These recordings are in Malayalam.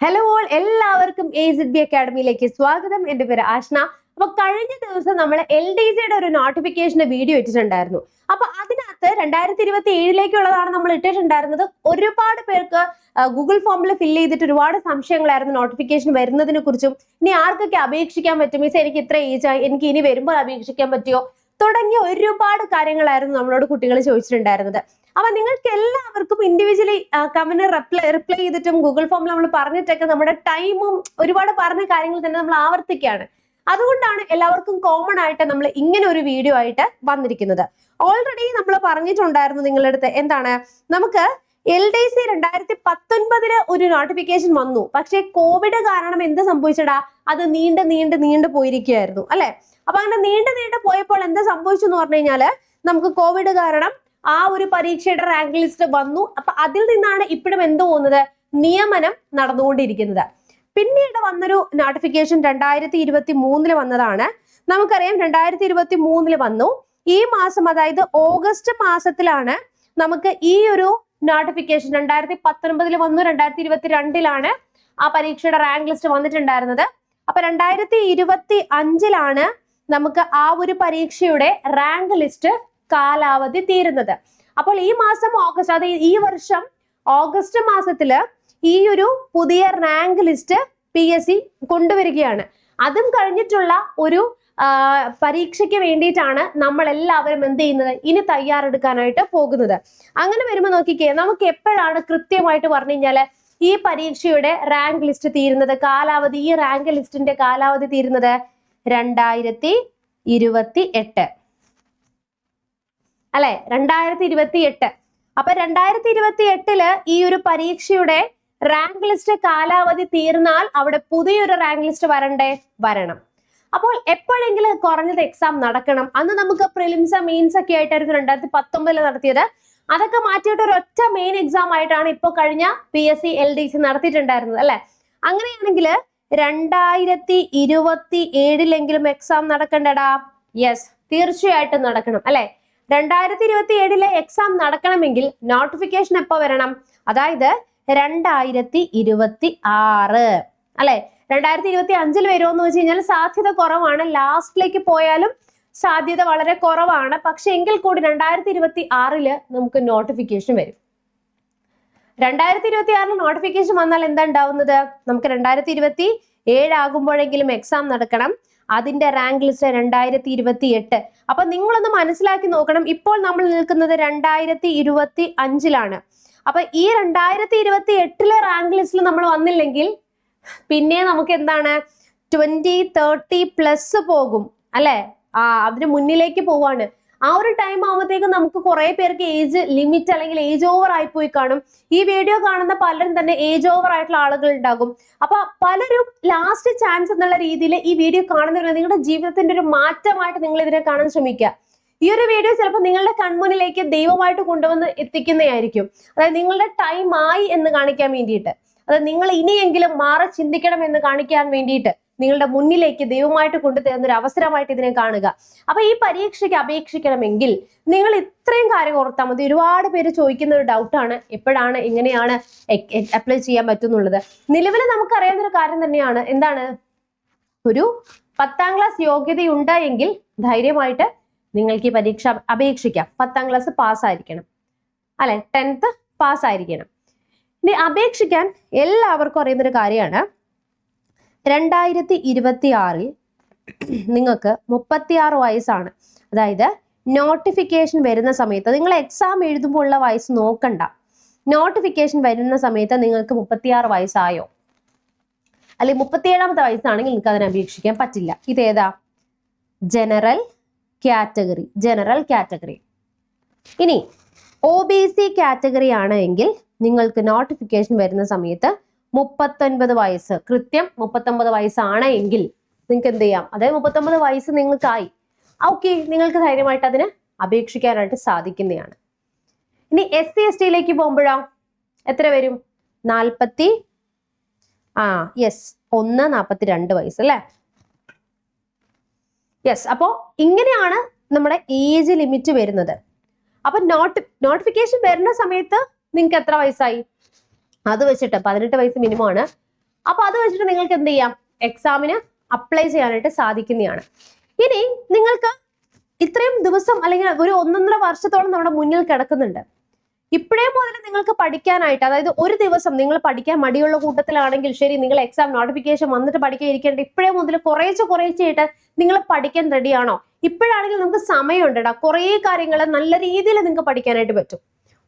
ഹലോ ഓൾ, എല്ലാവർക്കും AZB അക്കാഡമിയിലേക്ക് സ്വാഗതം. എൻ്റെ പേര് ആഷ്ന. അപ്പൊ കഴിഞ്ഞ ദിവസം നമ്മൾ LDCയുടെ ഒരു നോട്ടിഫിക്കേഷന്റെ വീഡിയോ ഇട്ടിട്ടുണ്ടായിരുന്നു. അപ്പൊ അതിനകത്ത് 2027 നമ്മൾ ഇട്ടിട്ടുണ്ടായിരുന്നത്. ഒരുപാട് പേർക്ക് ഗൂഗിൾ ഫോമിൽ ഫില്ല് ചെയ്തിട്ട് ഒരുപാട് സംശയങ്ങളായിരുന്നു നോട്ടിഫിക്കേഷൻ വരുന്നതിനെ കുറിച്ചും. ഇനി ആർക്കൊക്കെ അപേക്ഷിക്കാൻ പറ്റും, മീൻസ് എനിക്ക് ഇത്ര ഏജ് ആയി, എനിക്ക് ഇനി വരുമ്പോൾ അപേക്ഷിക്കാൻ പറ്റുമോ തുടങ്ങിയ ഒരുപാട് കാര്യങ്ങളായിരുന്നു നമ്മളോട് കുട്ടികൾ ചോദിച്ചിട്ടുണ്ടായിരുന്നത്. അപ്പൊ നിങ്ങൾക്ക് എല്ലാവർക്കും ഇൻഡിവിജ്വലി കമന്റ് റിപ്ലൈ ചെയ്തിട്ടും ഗൂഗിൾ ഫോമിൽ നമ്മൾ പറഞ്ഞിട്ടൊക്കെ നമ്മുടെ ടൈമും ഒരുപാട് പറഞ്ഞ കാര്യങ്ങൾ തന്നെ നമ്മൾ ആവർത്തിക്കുകയാണ്. അതുകൊണ്ടാണ് എല്ലാവർക്കും കോമൺ ആയിട്ട് നമ്മൾ ഇങ്ങനെ ഒരു വീഡിയോ ആയിട്ട് വന്നിരിക്കുന്നത്. ഓൾറെഡി നമ്മൾ പറഞ്ഞിട്ടുണ്ടായിരുന്നു നിങ്ങളുടെ അടുത്ത്, എന്താണ്, നമുക്ക് LDC 2019 ഒരു നോട്ടിഫിക്കേഷൻ വന്നു. പക്ഷെ കോവിഡ് കാരണം എന്ത് സംഭവിച്ചടാ, അത് നീണ്ടു പോയിരിക്കുകയായിരുന്നു അല്ലെ. അപ്പൊ അങ്ങനെ നീണ്ടു പോയപ്പോൾ എന്താ സംഭവിച്ചു എന്ന് പറഞ്ഞു കഴിഞ്ഞാല്, നമുക്ക് കോവിഡ് കാരണം ആ ഒരു പരീക്ഷയുടെ റാങ്ക് ലിസ്റ്റ് വന്നു. അപ്പൊ അതിൽ നിന്നാണ് ഇപ്പോഴും എന്ത് പോകുന്നത്, നിയമനം നടന്നുകൊണ്ടിരിക്കുന്നത്. പിന്നീട് വന്നൊരു നോട്ടിഫിക്കേഷൻ 2023 വന്നതാണ്. നമുക്കറിയാം 2023 വന്നു. ഈ മാസം, അതായത് ഓഗസ്റ്റ് മാസത്തിലാണ് നമുക്ക് ഈ ഒരു നോട്ടിഫിക്കേഷൻ 2019 വന്നു. 2022 ആ പരീക്ഷയുടെ റാങ്ക് ലിസ്റ്റ് വന്നിട്ടുണ്ടായിരുന്നത്. അപ്പൊ 2025 നമുക്ക് ആ ഒരു പരീക്ഷയുടെ റാങ്ക് ലിസ്റ്റ് കാലാവധി തീരുന്നത്. അപ്പോൾ ഈ മാസം ഓഗസ്റ്റ്, അതായത് ഈ വർഷം ഓഗസ്റ്റ് മാസത്തില് ഈ ഒരു പുതിയ റാങ്ക് ലിസ്റ്റ് PSC കൊണ്ടുവരികയാണ്. അതും കഴിഞ്ഞിട്ടുള്ള ഒരു പരീക്ഷയ്ക്ക് വേണ്ടിയിട്ടാണ് നമ്മൾ എല്ലാവരും എന്ത് ചെയ്യുന്നത്, ഇനി തയ്യാറെടുക്കാനായിട്ട് പോകുന്നത്. അങ്ങനെ വരുമ്പോൾ നോക്കിക്കേ, നമുക്ക് എപ്പോഴാണ് കൃത്യമായിട്ട് പറഞ്ഞു കഴിഞ്ഞാല് ഈ പരീക്ഷയുടെ റാങ്ക് ലിസ്റ്റ് തീരുന്നത്, കാലാവധി, ഈ റാങ്ക് ലിസ്റ്റിന്റെ കാലാവധി തീരുന്നത് 2028 അല്ലെ, 2028. അപ്പൊ 2028 ഈ ഒരു പരീക്ഷയുടെ റാങ്ക് ലിസ്റ്റ് കാലാവധി തീർന്നാൽ അവിടെ പുതിയൊരു റാങ്ക് ലിസ്റ്റ് വരണം. അപ്പോൾ എപ്പോഴെങ്കിലും കുറഞ്ഞത് എക്സാം നടക്കണം. അന്ന് നമുക്ക് പ്രിലിംസ് മെയിൻസ് ഒക്കെ ആയിട്ടായിരുന്നു 2019 നടത്തിയത്. അതൊക്കെ മാറ്റിയിട്ട് ഒരു ഒറ്റ മെയിൻ എക്സാം ആയിട്ടാണ് ഇപ്പൊ കഴിഞ്ഞ PSC LDC നടത്തിയിട്ടുണ്ടായിരുന്നത് അല്ലെ. അങ്ങനെയാണെങ്കിൽ 2027 എക്സാം നടക്കണ്ടടാ. യെസ്, തീർച്ചയായിട്ടും നടക്കണം അല്ലെ. 2027 എക്സാം നടക്കണമെങ്കിൽ നോട്ടിഫിക്കേഷൻ എപ്പോ വരണം, അതായത് 2026 അല്ലെ. 2025 വരുമോ എന്ന് വെച്ച് കഴിഞ്ഞാൽ സാധ്യത കുറവാണ്. ലാസ്റ്റിലേക്ക് പോയാലും സാധ്യത വളരെ കുറവാണ്. പക്ഷെ എങ്കിൽ കൂടി 2026 നമുക്ക് നോട്ടിഫിക്കേഷൻ വരും. 2026 നോട്ടിഫിക്കേഷൻ വന്നാൽ എന്താ ഉണ്ടാവുന്നത്, നമുക്ക് 2027 ആകുമ്പോഴെങ്കിലും എക്സാം നടക്കണം. അതിന്റെ റാങ്ക് ലിസ്റ്റ് 2028. അപ്പൊ നിങ്ങളൊന്ന് മനസ്സിലാക്കി നോക്കണം, ഇപ്പോൾ നമ്മൾ നിൽക്കുന്നത് 2025 അപ്പൊ ഈ 2028 റാങ്ക് ലിസ്റ്റിൽ നമ്മൾ വന്നില്ലെങ്കിൽ പിന്നെ നമുക്ക് എന്താണ്, 2030+ പോകും അല്ലെ. അതിന് മുന്നിലേക്ക് പോവാണ്. ആ ഒരു ടൈം ആകുമ്പോഴത്തേക്കും നമുക്ക് കുറെ പേർക്ക് ഏജ് ലിമിറ്റ് അല്ലെങ്കിൽ ഏജ് ഓവർ ആയി പോയി കാണും. ഈ വീഡിയോ കാണുന്ന പലരും തന്നെ ഏജ് ഓവർ ആയിട്ടുള്ള ആളുകൾ ഉണ്ടാകും. അപ്പൊ പലരും ലാസ്റ്റ് ചാൻസ് എന്നുള്ള രീതിയിൽ ഈ വീഡിയോ കാണുന്നവരെ നിങ്ങളുടെ ജീവിതത്തിന്റെ ഒരു മാറ്റമായിട്ട് നിങ്ങൾ ഇതിനെ കാണാൻ ശ്രമിക്കുക. ഈ ഒരു വീഡിയോ ചിലപ്പോൾ നിങ്ങളുടെ കൺമുന്നിലേക്ക് ദൈവമായിട്ട് കൊണ്ടുവന്ന് എത്തിക്കുന്നതായിരിക്കും. അതായത് നിങ്ങളുടെ ടൈം ആയി എന്ന് കാണിക്കാൻ വേണ്ടിയിട്ട്, അതായത് നിങ്ങൾ ഇനിയെങ്കിലും മാറി ചിന്തിക്കണം എന്ന് കാണിക്കാൻ വേണ്ടിയിട്ട് നിങ്ങളുടെ മുന്നിലേക്ക് ദൈവമായിട്ട് കൊണ്ടുതരുന്ന ഒരു അവസരമായിട്ട് ഇതിനെ കാണുക. അപ്പൊ ഈ പരീക്ഷയ്ക്ക് അപേക്ഷിക്കണമെങ്കിൽ നിങ്ങൾ ഇത്രയും കാര്യം ഓർത്താൽ മതി. ഒരുപാട് പേര് ചോദിക്കുന്ന ഒരു ഡൗട്ടാണ്, എപ്പോഴാണ് എങ്ങനെയാണ് അപ്ലൈ ചെയ്യാൻ പറ്റുന്നുള്ളത്. നിലവിൽ നമുക്കറിയാവുന്ന ഒരു കാര്യം തന്നെയാണ്, എന്താണ്, ഒരു 10ാം ക്ലാസ് യോഗ്യതയുണ്ട് എങ്കിൽ ധൈര്യമായിട്ട് നിങ്ങൾക്ക് ഈ പരീക്ഷ അപേക്ഷിക്കാം. 10ാം ക്ലാസ് പാസ്സായിരിക്കണം അല്ലെ, 10th പാസ്സായിരിക്കണം. ഇനി അപേക്ഷിക്കാൻ എല്ലാവർക്കും അറിയുന്നൊരു കാര്യമാണ്, 2026 നിങ്ങൾക്ക് 36 വയസ്സാണ്. അതായത് നോട്ടിഫിക്കേഷൻ വരുന്ന സമയത്ത് നിങ്ങൾ എക്സാം എഴുതുമ്പോൾ ഉള്ള വയസ്സ് നോക്കണ്ട. നോട്ടിഫിക്കേഷൻ വരുന്ന സമയത്ത് നിങ്ങൾക്ക് 36 വയസ്സായോ, അല്ലെങ്കിൽ 37ാമത്തെ വയസ്സാണെങ്കിൽ നിങ്ങൾക്ക് അതിനെ അപേക്ഷിക്കാൻ പറ്റില്ല. ഇതേതാ, ജനറൽ കാറ്റഗറി. ഇനി OBC കാറ്റഗറി ആണ് എങ്കിൽ നിങ്ങൾക്ക് നോട്ടിഫിക്കേഷൻ വരുന്ന സമയത്ത് 39 വയസ്സ്, കൃത്യം 39 വയസ്സാണ് എങ്കിൽ നിങ്ങൾക്ക് എന്ത് ചെയ്യാം, അതായത് 39 വയസ്സ് നിങ്ങൾക്കായി, ഓക്കെ, നിങ്ങൾക്ക് ധൈര്യമായിട്ട് അതിന് അപേക്ഷിക്കാനായിട്ട് സാധിക്കുന്നതാണ്. ഇനി SC ST പോകുമ്പോഴോ എത്ര വരും, 42 വയസ്സ് അല്ലെ. യെസ്, അപ്പോ ഇങ്ങനെയാണ് നമ്മുടെ ഏജ് ലിമിറ്റ് വരുന്നത്. അപ്പൊ നോട്ടിഫിക്കേഷൻ വരുന്ന സമയത്ത് നിങ്ങൾക്ക് എത്ര വയസ്സായി, അത് വെച്ചിട്ട് 18 വയസ്സ് മിനിമം ആണ്. അപ്പൊ അത് വെച്ചിട്ട് നിങ്ങൾക്ക് എന്ത് ചെയ്യാം, എക്സാമിന് അപ്ലൈ ചെയ്യാനായിട്ട് സാധിക്കുന്നതാണ്. ഇനി നിങ്ങൾക്ക് ഇത്രയും ദിവസം അല്ലെങ്കിൽ ഒരു 1.5 വർഷത്തോളം നമ്മുടെ മുന്നിൽ കിടക്കുന്നുണ്ട്. ഇപ്പോഴേ മുതൽ നിങ്ങൾക്ക് പഠിക്കാനായിട്ട്, അതായത് ഒരു ദിവസം നിങ്ങൾ പഠിക്കാൻ മടിയുള്ള കൂട്ടത്തിലാണെങ്കിൽ ശരി, നിങ്ങൾ എക്സാം നോട്ടിഫിക്കേഷൻ വന്നിട്ട് പഠിക്കാൻ ഇരിക്കേണ്ട, ഇപ്പോഴേ മുതൽ കുറേശ്ശായിട്ട് നിങ്ങൾ പഠിക്കാൻ റെഡിയാണോ? ഇപ്പോഴാണെങ്കിൽ നമുക്ക് സമയമുണ്ടടാ, കുറേ കാര്യങ്ങൾ നല്ല രീതിയിൽ നിങ്ങൾക്ക് പഠിക്കാനായിട്ട് പറ്റും.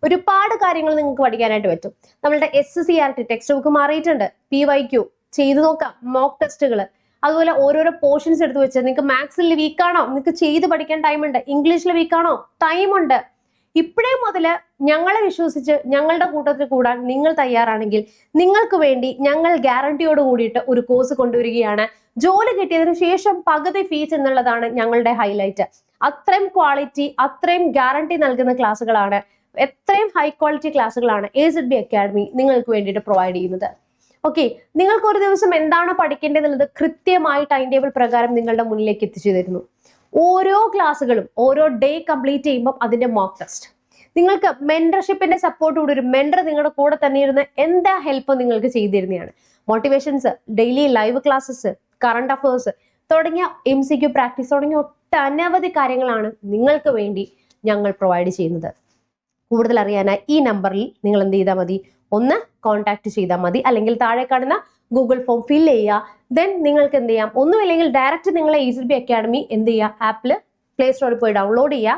ഒരുപാട് കാര്യങ്ങൾ നിങ്ങൾക്ക് പഠിക്കാനായിട്ട് പറ്റും. നമ്മളുടെ SCRT ടെക്സ്റ്റ് ബുക്ക് മാറിയിട്ടുണ്ട്, PYQ ചെയ്തു നോക്കാം, മോക്ക് ടെസ്റ്റുകൾ, അതുപോലെ ഓരോരോ പോർഷൻസ് എടുത്ത് വെച്ച് നിങ്ങൾക്ക് മാത്സിൽ വീക്കാണോ, നിങ്ങൾക്ക് ചെയ്ത് പഠിക്കാൻ ടൈമുണ്ട്, ഇംഗ്ലീഷിൽ വീക്കാണോ, ടൈമുണ്ട്. ഇപ്പോഴേ മുതൽ ഞങ്ങളെ വിശ്വസിച്ച് ഞങ്ങളുടെ കൂട്ടത്തിൽ കൂടാൻ നിങ്ങൾ തയ്യാറാണെങ്കിൽ നിങ്ങൾക്ക് വേണ്ടി ഞങ്ങൾ ഗ്യാരണ്ടിയോട് കൂടിയിട്ട് ഒരു കോഴ്സ് കൊണ്ടുവരികയാണ്. ജോലി കിട്ടിയതിനു ശേഷം പകുതി ഫീസ് എന്നുള്ളതാണ് ഞങ്ങളുടെ ഹൈലൈറ്റ്. അത്രയും ക്വാളിറ്റി, അത്രയും ഗ്യാരണ്ടി നൽകുന്ന ക്ലാസ്സുകളാണ്, എത്രയും ഹൈ ക്വാളിറ്റി ക്ലാസ്സുകളാണ് AZB അക്കാഡമി നിങ്ങൾക്ക് വേണ്ടിയിട്ട് പ്രൊവൈഡ് ചെയ്യുന്നത്. ഓക്കെ, നിങ്ങൾക്ക് ഒരു ദിവസം എന്താണ് പഠിക്കേണ്ടതെന്നുള്ളത് കൃത്യമായി ടൈം ടേബിൾ പ്രകാരം നിങ്ങളുടെ മുന്നിലേക്ക് എത്തിച്ചു തരുന്നു. ഓരോ ക്ലാസ്സുകളും ഓരോ ഡേ കംപ്ലീറ്റ് ചെയ്യുമ്പോൾ അതിന്റെ മോക്ക് ടെസ്റ്റ്, നിങ്ങൾക്ക് മെന്റർഷിപ്പിന്റെ സപ്പോർട്ട് കൂടി, ഒരു മെന്റർ നിങ്ങളുടെ കൂടെ തന്നെ ഇരുന്ന് എന്താ ഹെൽപ്പ് നിങ്ങൾക്ക് ചെയ്തിരുന്നതാണ്. Motivations, daily live classes, current affairs തുടങ്ങിയ MCQ പ്രാക്ടീസ് തുടങ്ങിയ ഒട്ടനവധി കാര്യങ്ങളാണ് നിങ്ങൾക്ക് വേണ്ടി ഞങ്ങൾ പ്രൊവൈഡ് ചെയ്യുന്നത്. കൂടുതൽ അറിയാനായി ഈ നമ്പറിൽ നിങ്ങൾ എന്ത് ചെയ്താൽ മതി, ഒന്ന് കോൺടാക്ട് ചെയ്താൽ മതി, അല്ലെങ്കിൽ താഴെ കാണുന്ന ഗൂഗിൾ ഫോം ഫിൽ ചെയ്യുക. ദെൻ നിങ്ങൾക്ക് എന്ത് ചെയ്യാം, ഒന്നുമില്ലെങ്കിൽ ഡയറക്റ്റ് നിങ്ങളെ AZB അക്കാഡമി എന്ത് ചെയ്യുക, ആപ്പിൽ പ്ലേ സ്റ്റോറിൽ പോയി ഡൗൺലോഡ് ചെയ്യുക.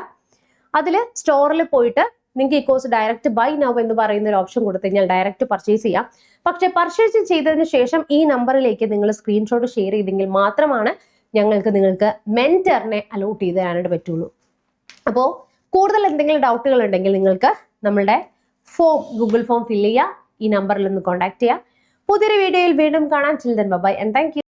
അതിൽ സ്റ്റോറിൽ പോയിട്ട് നിങ്ങൾക്ക് ഈ കോഴ്സ് ഡയറക്റ്റ് ബൈ നൗ എന്ന് പറയുന്ന ഒരു ഓപ്ഷൻ കൊടുത്തു കഴിഞ്ഞാൽ ഡയറക്റ്റ് പർച്ചേസ് ചെയ്യാം. പക്ഷെ പർച്ചേസ് ചെയ്തതിന് ശേഷം ഈ നമ്പറിലേക്ക് നിങ്ങൾ സ്ക്രീൻഷോട്ട് ഷെയർ ചെയ്തെങ്കിൽ മാത്രമാണ് നിങ്ങൾക്ക് മെന്ററിനെ അലോട്ട് ചെയ്ത് തരാനായിട്ട് പറ്റുള്ളൂ. അപ്പോൾ കൂടുതൽ എന്തെങ്കിലും ഡൗട്ടുകൾ ഉണ്ടെങ്കിൽ നിങ്ങൾക്ക് നമ്മളുടെ ഗൂഗിൾ ഫോം ഫിൽ ചെയ്യുക, ഈ നമ്പറിൽ ഒന്ന് കോൺടാക്ട് ചെയ്യുക. പുതിയൊരു വീഡിയോയിൽ വീണ്ടും കാണാം. Children bye and thank U.